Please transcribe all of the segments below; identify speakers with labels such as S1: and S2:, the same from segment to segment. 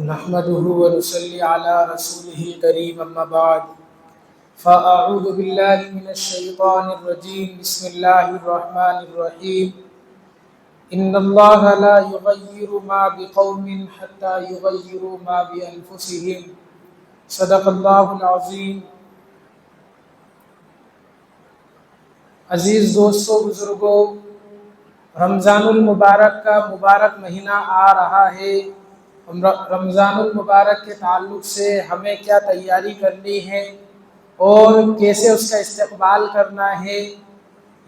S1: نحمده ونصلي على رسوله الكريم أما بعد فأعوذ بالله من الشيطان الرجيم بسم الله الرحمن الرحيم إن الله لا يغير ما بقوم حتى يغيروا ما بأنفسهم صدق الله العظيم۔ عزیز دوستو، بزرگوں، رمضان المبارک کا مبارک مہینہ آ رہا ہے۔ رمضان المبارک کے تعلق سے ہمیں کیا تیاری کرنی ہے اور کیسے اس کا استقبال کرنا ہے،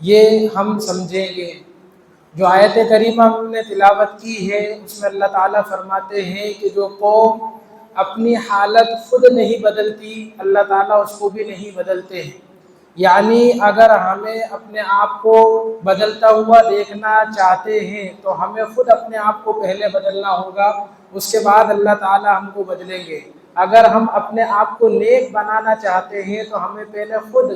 S1: یہ ہم سمجھیں گے۔ جو آیت کریمہ ہم نے تلاوت کی ہے اس میں اللہ تعالیٰ فرماتے ہیں کہ جو قوم اپنی حالت خود نہیں بدلتی، اللہ تعالیٰ اس کو بھی نہیں بدلتے ہیں۔ یعنی اگر ہمیں اپنے آپ کو بدلتا ہوا دیکھنا چاہتے ہیں تو ہمیں خود اپنے آپ کو پہلے بدلنا ہوگا، اس کے بعد اللہ تعالیٰ ہم کو بدلیں گے۔ اگر ہم اپنے آپ کو نیک بنانا چاہتے ہیں تو ہمیں پہلے خود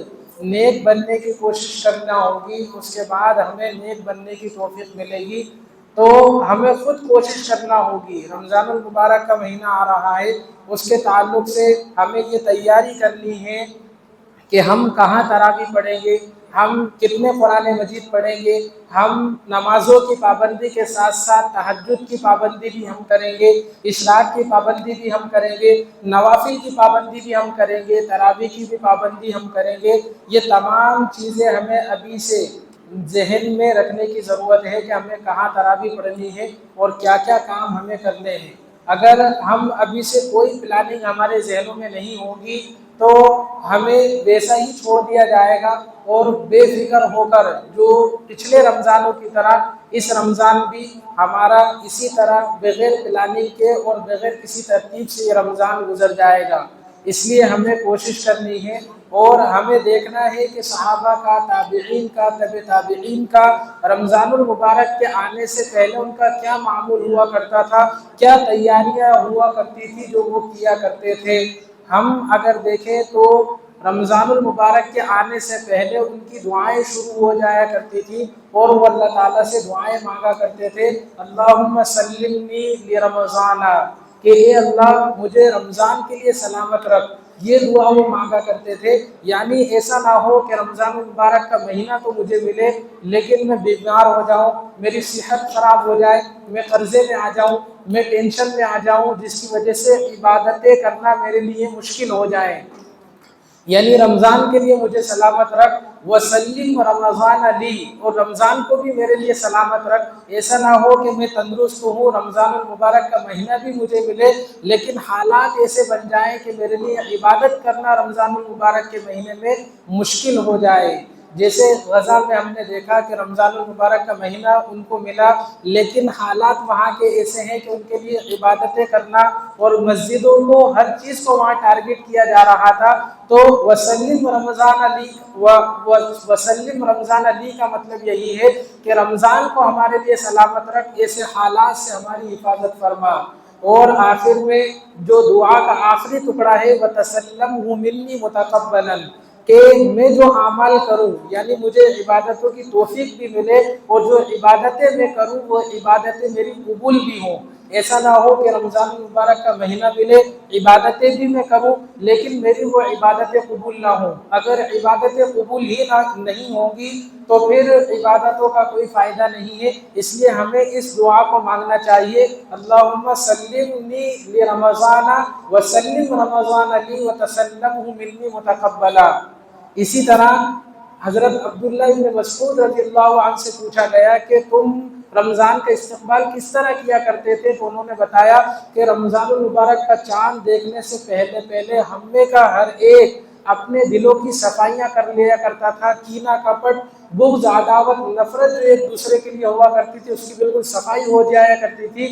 S1: نیک بننے کی کوشش کرنا ہوگی، اس کے بعد ہمیں نیک بننے کی توفیق ملے گی۔ تو ہمیں خود کوشش کرنا ہوگی۔ رمضان المبارک کا مہینہ آ رہا ہے، اس کے تعلق سے ہمیں یہ تیاری کرنی ہے کہ ہم کہاں تراویح پڑھیں گے، ہم کتنے قرآن مجید پڑھیں گے، ہم نمازوں کی پابندی کے ساتھ ساتھ تہجد کی پابندی بھی ہم کریں گے، اشراق کی پابندی بھی ہم کریں گے، نوافل کی پابندی بھی ہم کریں گے، تراویح کی بھی پابندی ہم کریں گے۔ یہ تمام چیزیں ہمیں ابھی سے ذہن میں رکھنے کی ضرورت ہے کہ ہمیں کہاں تراویح پڑھنی ہے اور کیا کیا کام ہمیں کرنے ہیں۔ اگر ہم ابھی سے کوئی پلاننگ ہمارے ذہنوں میں نہیں ہوگی تو ہمیں ویسا ہی چھوڑ دیا جائے گا، اور بے فکر ہو کر جو پچھلے رمضانوں کی طرح اس رمضان بھی ہمارا اسی طرح بغیر پلاننگ کے اور بغیر کسی ترتیب سے یہ رمضان گزر جائے گا۔ اس لیے ہمیں کوشش کرنی ہے اور ہمیں دیکھنا ہے کہ صحابہ کا، تابعین کا، تبع تابعین کا رمضان المبارک کے آنے سے پہلے ان کا کیا معمول ہوا کرتا تھا، کیا تیاریاں ہوا کرتی تھی جو وہ کیا کرتے تھے۔ ہم اگر دیکھیں تو رمضان المبارک کے آنے سے پہلے ان کی دعائیں شروع ہو جایا کرتی تھی اور وہ اللہ تعالیٰ سے دعائیں مانگا کرتے تھے، اللہم سلمنی لرمضان، کہ اے اللہ مجھے رمضان کے لیے سلامت رکھ۔ یہ دعا وہ مانگا کرتے تھے، یعنی ایسا نہ ہو کہ رمضان المبارک کا مہینہ تو مجھے ملے لیکن میں بیمار ہو جاؤں، میری صحت خراب ہو جائے، میں قرضے میں آ جاؤں، میں ٹینشن میں آ جاؤں، جس کی وجہ سے عبادتیں کرنا میرے لیے مشکل ہو جائے۔ یعنی رمضان کے لیے مجھے سلامت رکھ، وسلم رمضان لی، اور رمضان کو بھی میرے لیے سلامت رکھ۔ ایسا نہ ہو کہ میں تندرست ہوں، رمضان المبارک کا مہینہ بھی مجھے ملے لیکن حالات ایسے بن جائیں کہ میرے لیے عبادت کرنا رمضان المبارک کے مہینے میں مشکل ہو جائے۔ جیسے غزہ میں ہم نے دیکھا کہ رمضان المبارک کا مہینہ ان کو ملا لیکن حالات وہاں کے ایسے ہیں کہ ان کے لیے عبادتیں کرنا اور مسجدوں کو، ہر چیز کو وہاں ٹارگٹ کیا جا رہا تھا۔ تو وسلم رمضان علی، وسلم رمضان علی کا مطلب یہی ہے کہ رمضان کو ہمارے لیے سلامت رکھ، ایسے حالات سے ہماری حفاظت فرما۔ اور آخر میں جو دعا کا آخری ٹکڑا ہے وَتَسَلَّمْهُ مِنِّي مُتَقَبَّلًا، کہ میں جو اعمال کروں، یعنی مجھے عبادتوں کی توفیق بھی ملے اور جو عبادتیں میں کروں وہ عبادتیں میری قبول بھی ہوں۔ ایسا نہ ہو کہ رمضان المبارک کا مہینہ ملے، عبادتیں بھی میں کروں لیکن میری وہ عبادتیں قبول نہ ہوں۔ اگر عبادتیں قبول ہی نہیں ہوں گی تو پھر عبادتوں کا کوئی فائدہ نہیں ہے۔ اس لیے ہمیں اس دعا کو مانگنا چاہیے، اللہم سلمنی لرمضان وسلم رمضان لی وتسلمہ منی متقبلا۔ اسی طرح حضرت عبداللہ بن مسعود رضی اللہ عنہ سے پوچھا گیا کہ تم رمضان کا استقبال کس طرح کیا کرتے تھے، تو انہوں نے بتایا کہ رمضان المبارک کا چاند دیکھنے سے پہلے ہم میں کا ہر ایک اپنے دلوں کی صفائیاں کر لیا کرتا تھا۔ کینہ کپٹ، بغض، عداوت، نفرت جو ایک دوسرے کے لیے ہوا کرتی تھی اس کی بالکل صفائی ہو جایا کرتی تھی،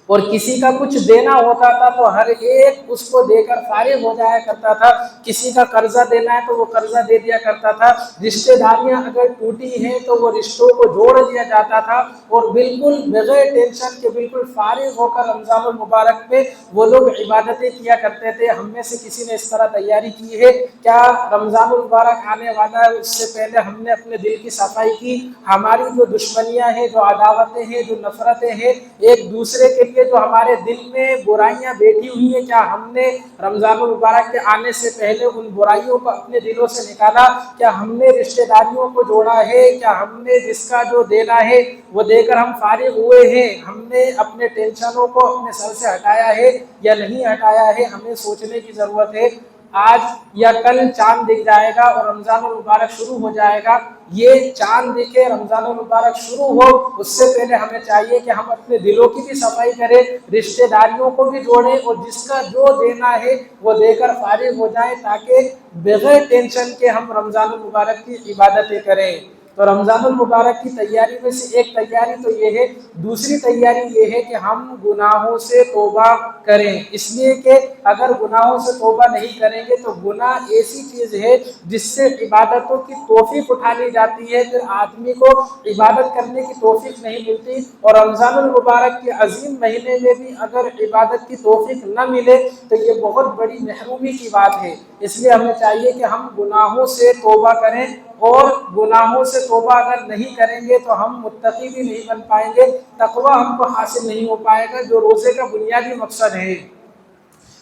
S1: اور کسی کا کچھ دینا ہوتا تھا تو ہر ایک اس کو دے کر فارغ ہو جایا کرتا تھا۔ کسی کا قرضہ دینا ہے تو وہ قرضہ دے دیا کرتا تھا، رشتہ داریاں اگر ٹوٹی ہیں تو وہ رشتوں کو جوڑ دیا جاتا تھا، اور بالکل بغیر ٹینشن کے بالکل فارغ ہو کر رمضان المبارک میں وہ لوگ عبادتیں کیا کرتے تھے۔ ہم میں سے کسی نے اس طرح تیاری کی ہے کیا؟ رمضان المبارک آنے والا ہے، اس سے پہلے ہم نے اپنے دل کی صفائی کی، ہماری جو دشمنیاں ہیں، جو عداوتیں ہیں، جو نفرتیں ہیں، ایک دوسرے کے لیے جو ہمارے دل میں برائیاں بیٹھی ہوئی ہیں، کیا ہم نے رمضان المبارک کے آنے سے پہلے ان برائیوں کو اپنے دلوں سے نکالا؟ کیا ہم نے رشتہ داریوں کو جوڑا ہے؟ کیا ہم نے جس کا جو دینا ہے وہ دے کر ہم فارغ ہوئے ہیں؟ ہم نے اپنے ٹینشنوں کو اپنے سر سے ہٹایا ہے یا نہیں ہٹایا ہے؟ ہمیں سوچنے کی ضرورت ہے۔ آج یا کل چاند دکھ جائے گا اور رمضان المبارک شروع ہو جائے گا۔ یہ چاند دکھے، رمضان المبارک شروع ہو، اس سے پہلے ہمیں چاہیے کہ ہم اپنے دلوں کی بھی صفائی کریں، رشتہ داریوں کو بھی جوڑیں اور جس کا جو دینا ہے وہ دے کر فارغ ہو جائیں، تاکہ بغیر ٹینشن کے ہم رمضان المبارک کی عبادتیں کریں۔ تو رمضان المبارک کی تیاری میں سے ایک تیاری تو یہ ہے، دوسری تیاری یہ ہے کہ ہم گناہوں سے توبہ کریں، اس لیے کہ اگر گناہوں سے توبہ نہیں کریں گے تو گناہ ایسی چیز ہے جس سے عبادتوں کی توفیق اٹھا لی جاتی ہے، پھر آدمی کو عبادت کرنے کی توفیق نہیں ملتی۔ اور رمضان المبارک کے عظیم مہینے میں بھی اگر عبادت کی توفیق نہ ملے تو یہ بہت بڑی محرومی کی بات ہے۔ اس لیے ہمیں چاہیے کہ ہم گناہوں سے توبہ کریں، اور گناہوں سے توبہ اگر نہیں کریں گے تو ہم متقی بھی نہیں بن پائیں گے، تقویٰ ہم کو حاصل نہیں ہو پائے گا، جو روزے کا بنیادی مقصد ہے۔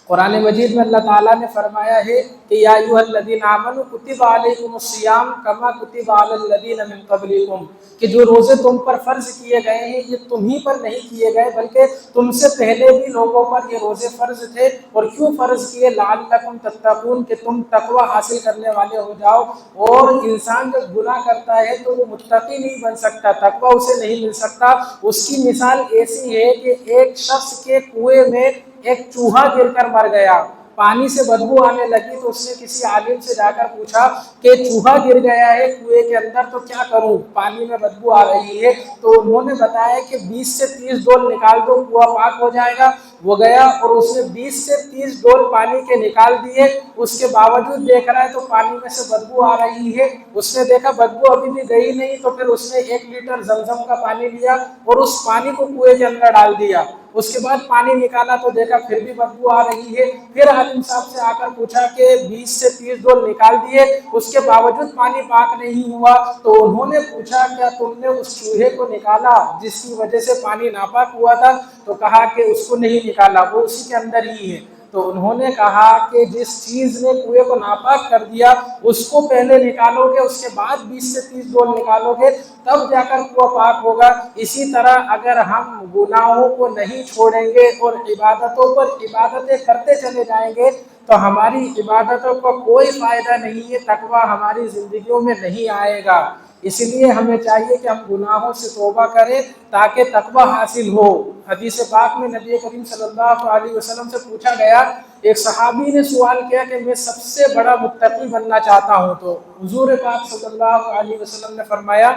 S1: قرآن مجید میں اللہ تعالیٰ نے فرمایا ہے کہ یا ایھا الذین آمنوا کتب علیکم الصیام کما کتب علی الذین من قبلکم، کہ جو روزے تم پر فرض کیے گئے ہیں یہ تمہیں پر نہیں کیے گئے بلکہ تم سے پہلے بھی لوگوں پر یہ روزے فرض تھے۔ اور کیوں فرض کیے؟ لعلکم تتقون، کہ تم تقوی حاصل کرنے والے ہو جاؤ۔ اور انسان جب گناہ کرتا ہے تو وہ متقی نہیں بن سکتا، تقوی اسے نہیں مل سکتا۔ اس کی مثال ایسی ہے کہ ایک شخص کے کنویں میں ایک چوہا گر کر مر گیا، پانی سے بدبو آنے لگی تو اس نے کسی عالم سے جا کر پوچھا کہ چوہا گر گیا ہے کنویں کے اندر تو کیا کروں، پانی میں بدبو آ رہی ہے؟ تو انہوں نے بتایا کہ 20 سے 30 ڈول نکال دو، کنواں پاک ہو جائے گا۔ وہ گیا اور اس نے 20 سے 30 ڈول پانی کے نکال دیے، اس کے باوجود دیکھ رہا ہے تو پانی میں سے بدبو آ رہی ہے۔ اس نے دیکھا بدبو ابھی بھی گئی نہیں، تو پھر اس نے 1 لیٹر زمزم کا پانی لیا اور اس پانی کو کنویں کے اندر ڈال دیا۔ اس کے بعد پانی نکالا تو دیکھا پھر بھی بدبو آ رہی ہے۔ پھر عالم صاحب سے آ کر پوچھا کہ 20 سے 30 ڈول نکال دیے، اس کے باوجود پانی پاک نہیں ہوا۔ تو انہوں نے پوچھا کیا تم نے اس چوہے کو نکالا جس کی وجہ سے پانی ناپاک ہوا تھا؟ تو کہا کہ اس کو نہیں نکالا، وہ اسی کے اندر ہی ہے۔ تو انہوں نے کہا کہ جس چیز نے کنویں کو ناپاک کر دیا اس کو پہلے نکالو گے، اس کے بعد 20 سے 30 ڈول نکالو گے، تب جا کر کنواں پاک ہوگا۔ اسی طرح اگر ہم گناہوں کو نہیں چھوڑیں گے اور عبادتوں پر عبادتیں کرتے چلے جائیں گے تو ہماری عبادتوں کا کوئی فائدہ نہیں ہے، تقویٰ ہماری زندگیوں میں نہیں آئے گا۔ اس لیے ہمیں چاہیے کہ ہم گناہوں سے توبہ کریں تاکہ تقویٰ حاصل ہو۔ حدیث پاک میں نبی کریم صلی اللہ علیہ وسلم سے پوچھا گیا، ایک صحابی نے سوال کیا کہ میں سب سے بڑا متقی بننا چاہتا ہوں، تو حضور پاک صلی اللہ علیہ وسلم نے فرمایا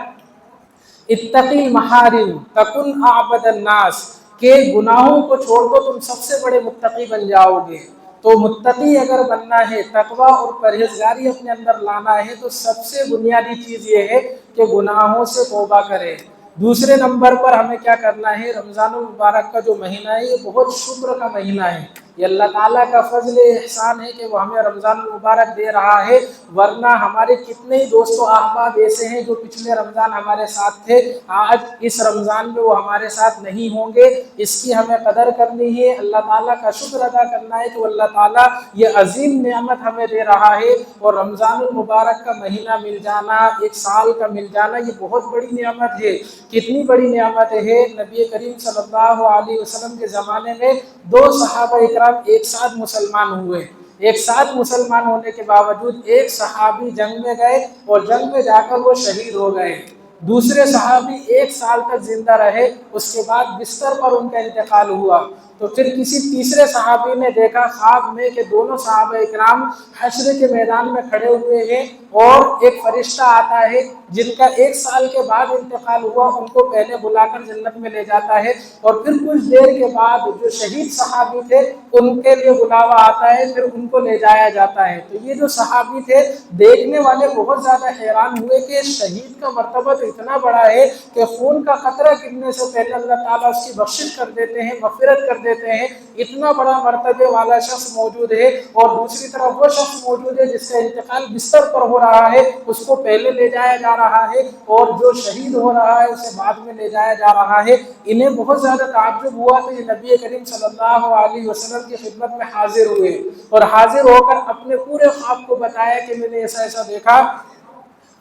S1: اتقی المحارم تکن اعبد الناس، کہ گناہوں کو چھوڑ دو تم سب سے بڑے متقی بن جاؤ گے۔ تو متقی اگر بننا ہے، تقویٰ اور پرہیزگاری اپنے اندر لانا ہے، تو سب سے بنیادی چیز یہ ہے کہ گناہوں سے توبہ کرے۔ دوسرے نمبر پر ہمیں کیا کرنا ہے؟ رمضان المبارک کا جو مہینہ ہے یہ بہت شکر کا مہینہ ہے، یہ اللہ تعالیٰ کا فضل احسان ہے کہ وہ ہمیں رمضان المبارک دے رہا ہے، ورنہ ہمارے کتنے ہی دوست و احباب ایسے ہیں جو پچھلے رمضان ہمارے ساتھ تھے، آج اس رمضان میں وہ ہمارے ساتھ نہیں ہوں گے۔ اس کی ہمیں قدر کرنی ہے، اللہ تعالیٰ کا شکر ادا کرنا ہے کہ وہ اللہ تعالیٰ یہ عظیم نعمت ہمیں دے رہا ہے۔ اور رمضان المبارک کا مہینہ مل جانا، 1 سال کا مل جانا، یہ بہت بڑی نعمت ہے۔ کتنی بڑی نعمت ہے، نبی کریم صلی اللہ علیہ وسلم کے زمانے میں 2 صحابہ اکرام ایک ساتھ مسلمان ہوئے، ایک ساتھ مسلمان ہونے کے باوجود ایک صحابی جنگ میں گئے اور جنگ میں جا کر وہ شہید ہو گئے، دوسرے صحابی 1 سال تک زندہ رہے، اس کے بعد بستر پر ان کا انتقال ہوا۔ تو پھر کسی تیسرے صحابی نے دیکھا خواب میں کہ دونوں صحابہ اکرام حشر کے میدان میں کھڑے ہوئے ہیں اور ایک فرشتہ آتا ہے جن کا 1 سال کے بعد انتقال ہوا، ان کو پہلے بلا کر جنت میں لے جاتا ہے، اور پھر کچھ دیر کے بعد جو شہید صحابی تھے ان کے لیے بلاوا آتا ہے، پھر ان کو لے جایا جاتا ہے۔ تو یہ جو صحابی تھے دیکھنے والے بہت زیادہ حیران ہوئے کہ شہید کا مرتبہ تو اتنا بڑا ہے کہ خون کا قطرہ گرنے سے پہلے اللہ تعالیٰ اس کی بخشش کر دیتے ہیں، مغفرت کر لیتے ہیں، اتنا بڑا مرتبے والا شخص موجود ہے، اور دوسری طرف وہ شخص موجود ہے جس کا انتقال بستر پر ہو رہا ہے، اس کو پہلے لے جایا جا رہا ہے، اور جو شہید ہو رہا ہے اسے بعد میں لے جایا جا رہا ہے۔ انہیں بہت زیادہ تعجب ہوا تو یہ نبی کریم صلی اللہ علیہ وسلم کی خدمت میں حاضر ہوئے، اور حاضر ہو کر اپنے پورے خواب کو بتایا کہ میں نے ایسا ایسا دیکھا،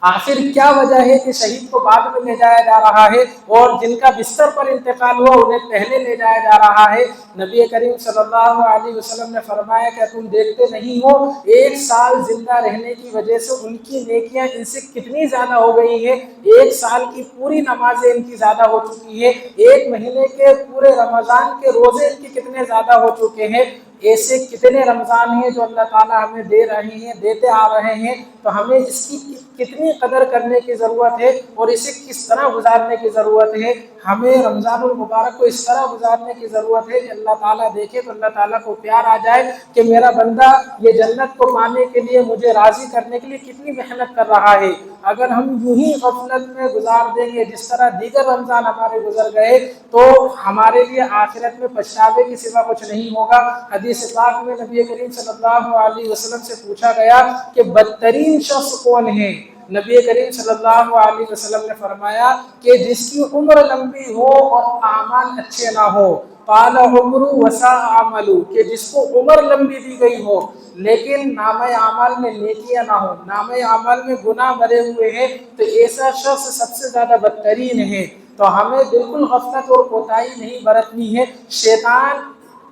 S1: آخر کیا وجہ ہے کہ شہید کو بعد میں لے جایا جا رہا ہے اور جن کا بستر پر انتقال ہوا انہیں پہلے لے جایا جا رہا ہے۔ نبی کریم صلی اللہ علیہ وسلم نے فرمایا کہ تم دیکھتے نہیں ہو 1 سال زندہ رہنے کی وجہ سے ان کی نیکیاں ان سے کتنی زیادہ ہو گئی ہیں، 1 سال کی پوری نمازیں ان کی زیادہ ہو چکی ہیں، 1 مہینے کے پورے رمضان کے روزے ان کی کتنے زیادہ ہو چکے ہیں۔ ایسے کتنے رمضان ہیں جو اللہ تعالیٰ ہمیں دے رہے ہیں، دیتے آ رہے ہیں، تو ہمیں اس کی کتنی قدر کرنے کی ضرورت ہے اور اسے کس طرح گزارنے کی ضرورت ہے۔ ہمیں رمضان المبارک کو اس طرح گزارنے کی ضرورت ہے کہ اللہ تعالیٰ دیکھے تو اللہ تعالیٰ کو پیار آ جائے کہ میرا بندہ یہ جنت کو پانے کے لیے، مجھے راضی کرنے کے لیے کتنی محنت کر رہا ہے۔ اگر ہم یوں ہی غفلت میں گزار دیں گے جس طرح دیگر رمضان ہمارے گزر گئے، تو ہمارے لیے آخرت میں پچھتاوے کے سوا کچھ نہیں ہوگا۔ حدیث پاک میں نبی کریم صلی اللہ علیہ وسلم سے پوچھا گیا کہ بدترین شخص کون ہے؟ نبی کریم صلی اللہ علیہ وسلم نے فرمایا کہ جس کی عمر لمبی ہو اور اعمال اچھے نہ ہو، قال عمر وساء عمل، کہ جس کو عمر لمبی دی گئی ہو لیکن نامہ اعمال میں نیکیاں نہ ہو، نامہ اعمال میں گناہ بھرے ہوئے ہیں، تو ایسا شخص سب سے زیادہ بدترین ہے۔ تو ہمیں بالکل غفلت اور کوتاہی نہیں برتنی ہے۔ شیطان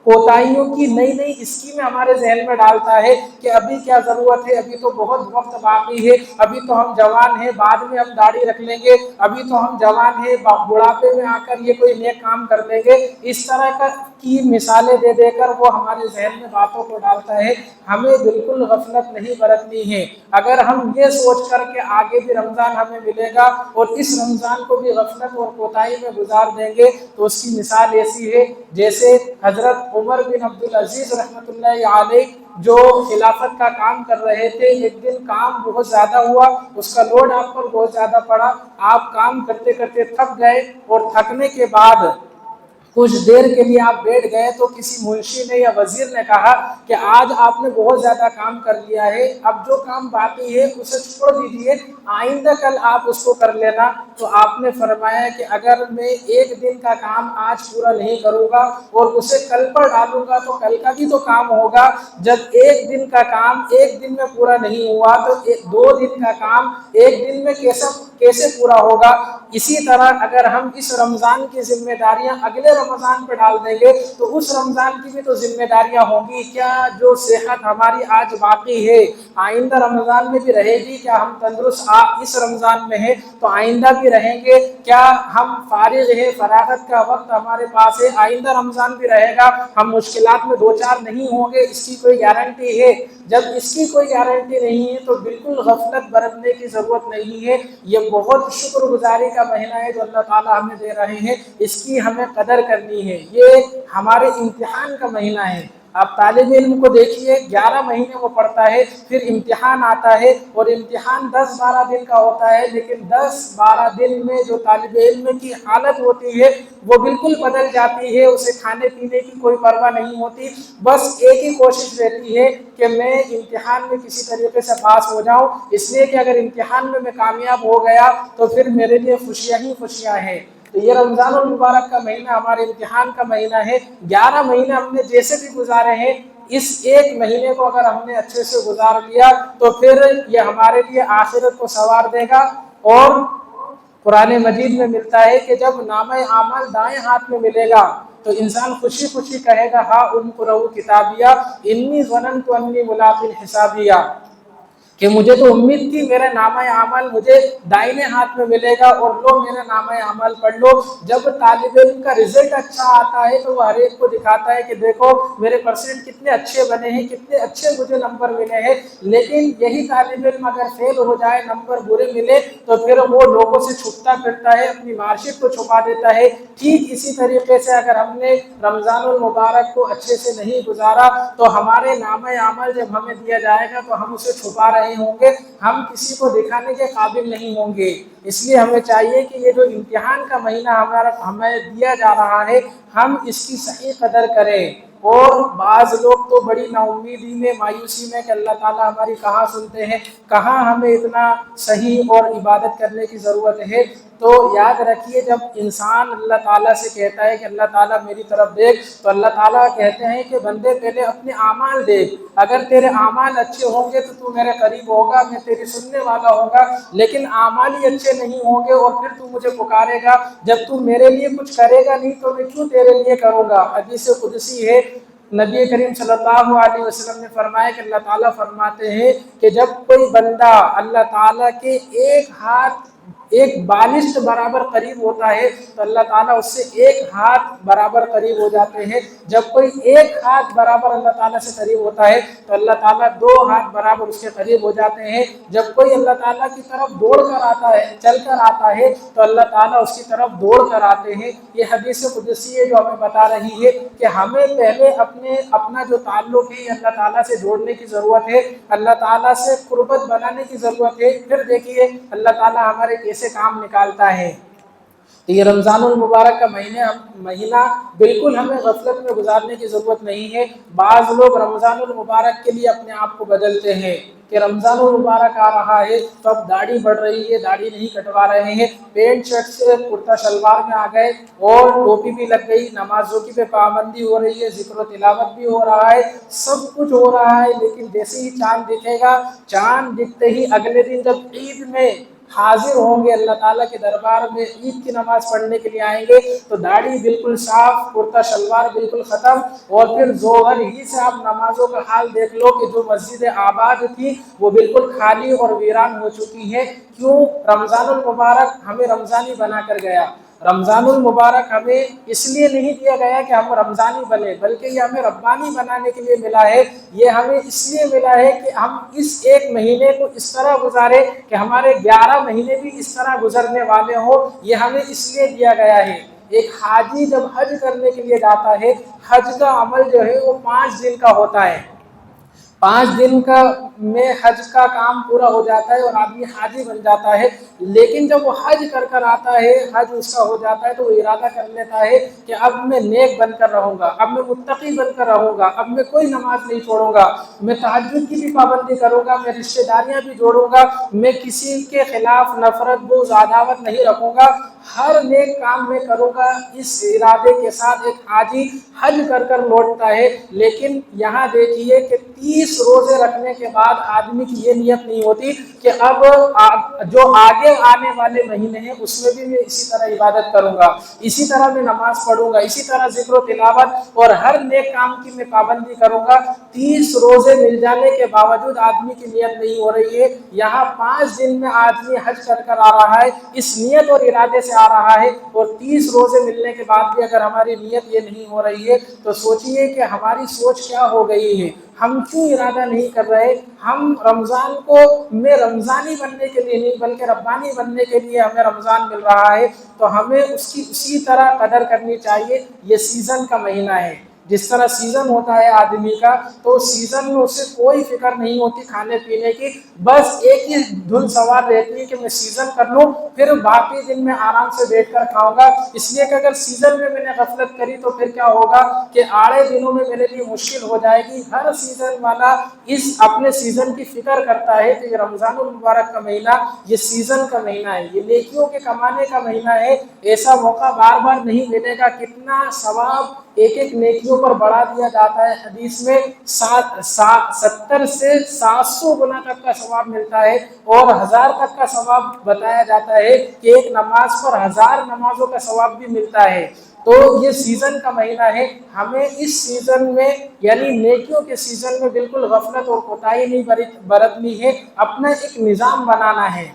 S1: کوتاہیوں کی نئی نئی اسکیمیں ہمارے ذہن میں ڈالتا ہے کہ ابھی کیا ضرورت ہے، ابھی تو بہت وقت باقی ہے، ابھی تو ہم جوان ہیں، بعد میں ہم داڑھی رکھ لیں گے، ابھی تو ہم جوان ہیں، بڑھاپے میں آ کر یہ کوئی نیک کام کر لیں گے۔ اس طرح کی مثالیں دے دے کر وہ ہمارے ذہن میں باتوں کو ڈالتا ہے۔ ہمیں بالکل غفلت نہیں برتنی ہے۔ اگر ہم یہ سوچ کر کہ آگے بھی رمضان ہمیں ملے گا اور اس رمضان کو بھی غفلت اور کوتاہی میں گزار دیں گے تو اس کی مثال ایسی ہے جیسے حضرت عمر بن عبدالعزیز رحمۃ اللہ علیہ جو خلافت کا کام کر رہے تھے، ایک دن کام بہت زیادہ ہوا، اس کا لوڈ آپ پر بہت زیادہ پڑا، آپ کام کرتے کرتے تھک گئے، اور تھکنے کے بعد کچھ دیر کے لیے آپ بیٹھ گئے تو کسی منشی نے یا وزیر نے کہا کہ آج آپ نے بہت زیادہ کام کر لیا ہے، اب جو کام باقی ہے اسے چھوڑ دیجیے، آئندہ کل آپ اس کو کر لینا۔ تو آپ نے فرمایا کہ اگر میں ایک دن کا کام آج پورا نہیں کروں گا اور اسے کل پر ڈالوں گا تو کل کا بھی تو کام ہوگا، جب ایک دن کا کام ایک دن میں پورا نہیں ہوا تو 2 دن کا کام ایک دن میں کیسے پورا ہوگا۔ اسی طرح اگر ہم اس رمضان کی ذمہ داریاں اگلے رمضان پہ ڈال دیں گے تو اس رمضان کی بھی تو ذمہ داریاں ہوں گی۔ کیا جو صحت ہماری آج باقی ہے آئندہ رمضان میں بھی رہے گی؟ کیا ہم تندرست اس رمضان میں ہیں تو آئندہ بھی رہیں گے؟ کیا ہم فارغ ہیں، فراغت کا وقت ہمارے پاس ہے، آئندہ رمضان بھی رہے گا، ہم مشکلات میں دوچار نہیں ہوں گے؟ اس کی کوئی گارنٹی ہے؟ جب اس کی کوئی گارنٹی نہیں ہے تو بالکل غفلت برتنے کی ضرورت نہیں ہے۔ یہ بہت شکر گزاری کا مہینہ ہے جو اللہ تعالیٰ ہمیں دے رہے ہیں، اس کی ہمیں قدر کرنی ہے۔ یہ ہمارے امتحان کا مہینہ ہے۔ آپ طالب علم کو دیکھیے، 11 مہینے وہ پڑھتا ہے، پھر امتحان آتا ہے، اور امتحان 10-12 دن کا ہوتا ہے، لیکن 10-12 دن میں جو طالب علم کی حالت ہوتی ہے وہ بالکل بدل جاتی ہے، اسے کھانے پینے کی کوئی پرواہ نہیں ہوتی، بس ایک ہی کوشش رہتی ہے کہ میں امتحان میں کسی طریقے سے پاس ہو جاؤں، اس لیے کہ اگر امتحان میں کامیاب ہو گیا تو پھر میرے لیے خوشیاں ہی خوشیاں ہیں۔ تو یہ رمضان المبارک کا مہینہ ہمارے امتحان کا مہینہ ہے۔ 11 مہینے ہم نے جیسے بھی گزارے ہیں، اس ایک مہینے کو اگر ہم نے اچھے سے گزار لیا تو پھر یہ ہمارے لیے آخرت کو سنوار دے گا۔ اور قرآن مجید میں ملتا ہے کہ جب نامہ اعمال دائیں ہاتھ میں ملے گا تو انسان خوشی خوشی کہے گا ہاں اقرؤ کتابیہ انی ظننت انی ملاق حسابیہ، کہ مجھے تو امید تھی میرا نامہ اعمال مجھے دائیں ہاتھ میں ملے گا، اور لو میرا نامہ اعمال پڑھ لو۔ جب طالب علم کا رزلٹ اچھا آتا ہے تو وہ ہر ایک کو دکھاتا ہے کہ دیکھو میرے پرسنٹ کتنے اچھے بنے ہیں، کتنے اچھے مجھے نمبر ملے ہیں۔ لیکن یہی طالب علم اگر فیل ہو جائے، نمبر برے ملے، تو پھر وہ لوگوں سے چھپتا پھرتا ہے، اپنی مارک شیٹ کو چھپا دیتا ہے۔ ٹھیک اسی طریقے سے اگر ہم نے رمضان المبارک کو اچھے سے نہیں گزارا تو ہمارے نامہ اعمال جب ہمیں دیا جائے گا تو ہم اسے چھپا رہے رہے ہوں گے ہم کسی کو دکھانے کے قابل نہیں ہوں گے۔ اس لیے ہمیں چاہیے کہ یہ جو امتحان کا مہینہ ہمیں دیا جا رہا ہے ہم اس کی صحیح قدر کریں۔ اور بعض لوگ تو بڑی نا امیدی میں مایوسی میں کہ اللہ تعالیٰ ہماری کہاں سنتے ہیں، کہاں ہمیں اتنا صحیح اور عبادت کرنے کی ضرورت ہے۔ تو یاد رکھیے جب انسان اللہ تعالیٰ سے کہتا ہے کہ اللہ تعالیٰ میری طرف دیکھ، تو اللہ تعالیٰ کہتے ہیں کہ بندے پہلے اپنے اعمال دیکھ، اگر تیرے اعمال اچھے ہوں گے تو تو میرے قریب ہوگا، میں تیری سننے والا ہوگا، لیکن اعمال ہی اچھے نہیں ہوں گے اور پھر تو مجھے پکارے گا، جب تو میرے لیے کچھ کرے گا نہیں تو میں کیوں تیرے لیے کروں گا۔ حدیث قدسی ہے، نبی کریم صلی اللہ علیہ وسلم نے فرمایا کہ اللہ تعالیٰ فرماتے ہیں کہ جب کوئی بندہ اللہ تعالیٰ کے ایک ہاتھ ایک بالشت برابر قریب ہوتا ہے تو اللہ تعالیٰ اس سے ایک ہاتھ برابر قریب ہو جاتے ہیں، جب کوئی ایک ہاتھ برابر اللہ تعالیٰ سے قریب ہوتا ہے تو اللہ تعالیٰ دو ہاتھ برابر اس کے قریب ہو جاتے ہیں، جب کوئی اللہ تعالیٰ کی طرف دوڑ کر آتا ہے، چل کر آتا ہے تو اللہ تعالیٰ اس کی طرف دوڑ کر آتے ہیں۔ یہ حدیث قدسی ہے جو ہمیں بتا رہی ہے کہ ہمیں پہلے اپنا جو تعلق ہے اللہ تعالیٰ سے جوڑنے کی ضرورت ہے، اللہ تعالیٰ سے قربت بنانے کی ضرورت ہے، پھر دیکھیے اللہ تعالیٰ ہمارے کیسے کام نکالتا ہے۔ تو یہ رمضان المبارک کا مہینہ بالکل ہمیں غفلت میں گزارنے کی ضرورت نہیں ہے۔ بعض لوگ رمضان المبارک کے لیے اپنے آپ کو بدلتے ہیں کہ رمضان المبارک آ رہا ہے تو اب داڑھی بڑھ رہی ہے، داڑھی نہیں کٹوا رہے ہیں، پینٹ شرٹ سے کرتا شلوار میں آ گئے اور ٹوپی بھی لگ گئی، نمازوں کی پہ پابندی ہو رہی ہے، ذکر و تلاوت بھی ہو رہا ہے، سب کچھ ہو رہا ہے، لیکن جیسے ہی چاند دکھے گا، چاند دکھتے ہی اگلے دن جب عید میں حاضر ہوں گے اللہ تعالیٰ کے دربار میں، عید کی نماز پڑھنے کے لیے آئیں گے تو داڑھی بالکل صاف، کرتا شلوار بالکل ختم، اور پھر ظہر ہی سے آپ نمازوں کا حال دیکھ لو کہ جو مسجد آباد تھی وہ بالکل خالی اور ویران ہو چکی ہے۔ کیوں؟ رمضان المبارک ہمیں رمضانی بنا کر گیا۔ رمضان المبارک ہمیں اس لیے نہیں دیا گیا کہ ہم رمضانی بنے، بلکہ یہ ہمیں ربانی بنانے کے لیے ملا ہے۔ یہ ہمیں اس لیے ملا ہے کہ ہم اس ایک مہینے کو اس طرح گزارے کہ ہمارے 11 مہینے بھی اس طرح گزرنے والے ہوں، یہ ہمیں اس لیے دیا گیا ہے۔ ایک حاجی جب حج کرنے کے لیے جاتا ہے، حج کا عمل جو ہے وہ 5 دن کا ہوتا ہے، 5 دن میں حج کا کام پورا ہو جاتا ہے اور آدمی حاجی بن جاتا ہے، لیکن جب وہ حج کر آتا ہے، حج اس کا ہو جاتا ہے تو وہ ارادہ کر لیتا ہے کہ اب میں نیک بن کر رہوں گا، اب میں متقی بن کر رہوں گا، اب میں کوئی نماز نہیں چھوڑوں گا، میں تہجد کی بھی پابندی کروں گا، میں رشتہ داریاں بھی جوڑوں گا، میں کسی کے خلاف نفرت بغض عداوت نہیں رکھوں گا، ہر نیک کام میں کروں گا۔ اس ارادے کے ساتھ ایک حاجی حج کر لوٹتا ہے، لیکن یہاں دیکھیے کہ 30 روزے رکھنے کے بعد آدمی کی یہ نیت نہیں ہوتی کہ اب جو آگے آنے والے مہینے ہیں اس میں بھی میں اسی طرح عبادت کروں گا، اسی طرح میں نماز پڑھوں گا، اسی طرح ذکر و تلاوت اور ہر نیک کام کی میں پابندی کروں گا۔ 30 روزے مل جانے کے باوجود آدمی کی نیت نہیں ہو رہی ہے، یہاں 5 دن میں آدمی حج کر آ رہا ہے، اس نیت اور ارادے سے آ رہا ہے، اور 30 روزے ملنے کے بعد بھی اگر ہماری نیت یہ نہیں ہو رہی ہے تو سوچئے کہ ہماری سوچ کیا ہو گئی ہے، ہم کیوں ارادہ نہیں کر رہے۔ ہم رمضان کو میں رمضانی بننے کے لیے نہیں بلکہ ربانی بننے کے لیے ہمیں رمضان مل رہا ہے، تو ہمیں اس کی اسی طرح قدر کرنی چاہیے۔ یہ سیزن کا مہینہ ہے، جس طرح سیزن ہوتا ہے آدمی کا، تو سیزن میں اسے کوئی فکر نہیں ہوتی کھانے پینے کی، بس ایک ہی دھن سوار رہتی ہے کہ میں سیزن کر لوں، پھر باقی دن میں آرام سے بیٹھ کر کھاؤں گا۔ اس لیے کہ اگر سیزن میں نے غفلت کری تو پھر کیا ہوگا کہ آڑے دنوں میں میرے لیے مشکل ہو جائے گی۔ ہر سیزن والا اس اپنے سیزن کی فکر کرتا ہے کہ یہ رمضان المبارک کا مہینہ یہ سیزن کا مہینہ ہے، یہ نیکیوں کے کمانے کا مہینہ ہے، ایسا موقع بار بار نہیں ملے گا۔ کتنا ثواب ایک ایک نیکیوں پر بڑھا دیا جاتا ہے، حدیث میں 70 سے 700 گنا تک کا ثواب ملتا ہے، اور 1000 تک کا ثواب بتایا جاتا ہے کہ ایک نماز پر 1000 نمازوں کا ثواب بھی ملتا ہے۔ تو یہ سیزن کا مہینہ ہے، ہمیں اس سیزن میں یعنی نیکیوں کے سیزن میں بالکل غفلت اور کوتاہی نہیں برتنی ہے، اپنا ایک نظام بنانا ہے۔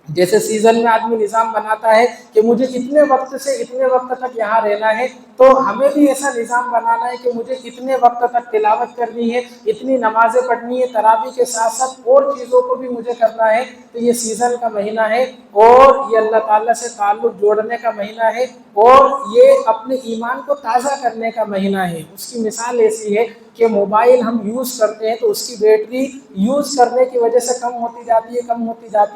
S1: جیسے سیزن میں آدمی نظام بناتا ہے کہ مجھے اتنے وقت سے اتنے وقت تک یہاں رہنا ہے، تو ہمیں بھی ایسا نظام بنانا ہے کہ مجھے اتنے وقت تک تلاوت کرنی ہے، اتنی نمازیں پڑھنی ہے، تراویح کے ساتھ ساتھ اور چیزوں کو بھی مجھے کرنا ہے۔ تو یہ سیزن کا مہینہ ہے، اور یہ اللہ تعالیٰ سے تعلق جوڑنے کا مہینہ ہے، اور یہ اپنے ایمان کو تازہ کرنے کا مہینہ ہے۔ اس کی مثال ایسی ہے کہ موبائل ہم یوز کرتے ہیں تو اس کی بیٹری یوز کرنے کی وجہ سے کم ہوتی جاتی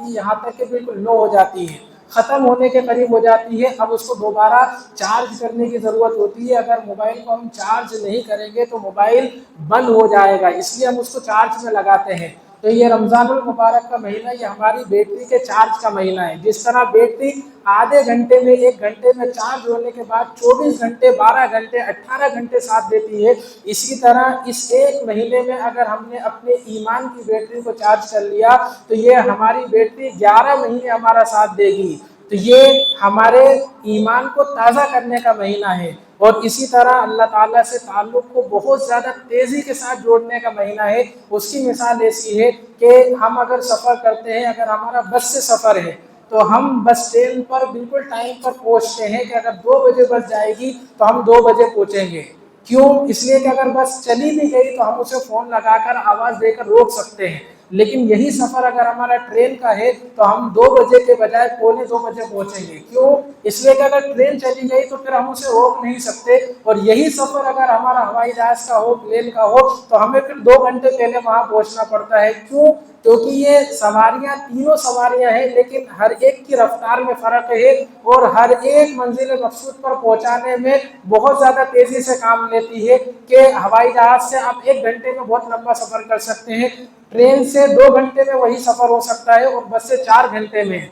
S1: ہے یہاں تک کہ بالکل لو ہو جاتی ہے، ختم ہونے کے قریب ہو جاتی ہے۔ اب اس کو دوبارہ چارج کرنے کی ضرورت ہوتی ہے۔ اگر موبائل کو ہم چارج نہیں کریں گے تو موبائل بند ہو جائے گا، اس لیے ہم اس کو چارج میں لگاتے ہیں۔ تو یہ رمضان المبارک کا مہینہ یہ ہماری بیٹری کے چارج کا مہینہ ہے۔ جس طرح بیٹری آدھے گھنٹے میں 1 گھنٹے میں چارج ہونے کے بعد 24 گھنٹے 12 گھنٹے 18 گھنٹے ساتھ دیتی ہے، اسی طرح اس ایک مہینے میں اگر ہم نے اپنے ایمان کی بیٹری کو چارج کر لیا تو یہ ہماری بیٹری 11 مہینے ہمارا ساتھ دے گی۔ تو یہ ہمارے ایمان کو تازہ کرنے کا مہینہ ہے، اور اسی طرح اللہ تعالیٰ سے تعلق کو بہت زیادہ تیزی کے ساتھ جوڑنے کا مہینہ ہے۔ اس کی مثال ایسی ہے کہ ہم اگر سفر کرتے ہیں، اگر ہمارا بس سے سفر ہے تو ہم بس اسٹینڈ پر بالکل ٹائم پر پہنچتے ہیں کہ اگر 2 بجے بس جائے گی تو ہم 2 بجے پہنچیں گے۔ کیوں؟ اس لیے کہ اگر بس چلی بھی گئی تو ہم اسے فون لگا کر آواز دے کر روک سکتے ہیں، لیکن یہی سفر اگر ہمارا ٹرین کا ہے تو ہم 2 بجے کے بجائے 1:45 بجے پہنچیں گے۔ کیوں؟ اس لیے کہ اگر ٹرین چلی گئی تو پھر ہم اسے روک نہیں سکتے، اور یہی سفر اگر ہمارا ہوائی جہاز کا ہو، پلین کا ہو، تو ہمیں پھر 2 گھنٹے پہلے وہاں پہنچنا پڑتا ہے۔ کیوں؟ کیونکہ یہ سواریاں تینوں سواریاں ہیں، لیکن ہر ایک کی رفتار میں فرق ہے، اور ہر ایک منزل مقصود پر پہنچانے میں بہت زیادہ تیزی سے کام لیتی ہے کہ ہوائی جہاز سے آپ 1 گھنٹے میں بہت لمبا سفر کر سکتے ہیں، ٹرین سے 2 گھنٹے میں وہی سفر ہو سکتا ہے، اور بس سے 4 گھنٹے میں۔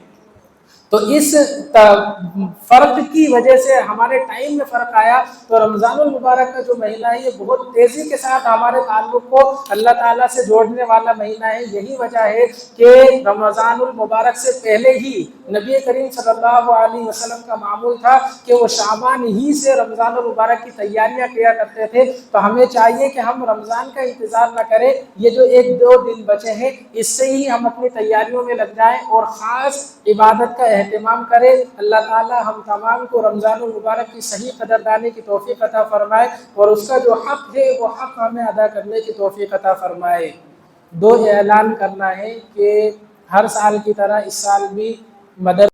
S1: تو اس فرق کی وجہ سے ہمارے ٹائم میں فرق آیا۔ تو رمضان المبارک کا جو مہینہ ہے یہ بہت تیزی کے ساتھ ہمارے تعلق کو اللہ تعالیٰ سے جوڑنے والا مہینہ ہے۔ یہی وجہ ہے کہ رمضان المبارک سے پہلے ہی نبی کریم صلی اللہ علیہ وسلم کا معمول تھا کہ وہ شعبان ہی سے رمضان المبارک کی تیاریاں کیا کرتے تھے۔ تو ہمیں چاہیے کہ ہم رمضان کا انتظار نہ کریں، یہ جو 1-2 دن بچے ہیں اس سے ہی ہم اپنی تیاریوں میں لگ جائیں اور خاص عبادت کا اہتمام کریں۔ اللہ تعالیٰ ہم تمام کو رمضان المبارک کی صحیح قدردانی کی توفیق عطا فرمائے، اور اس کا جو حق ہے وہ حق ہمیں ادا کرنے کی توفیق عطا فرمائے۔ 2 اعلان کرنا ہے کہ ہر سال کی طرح اس سال بھی مدر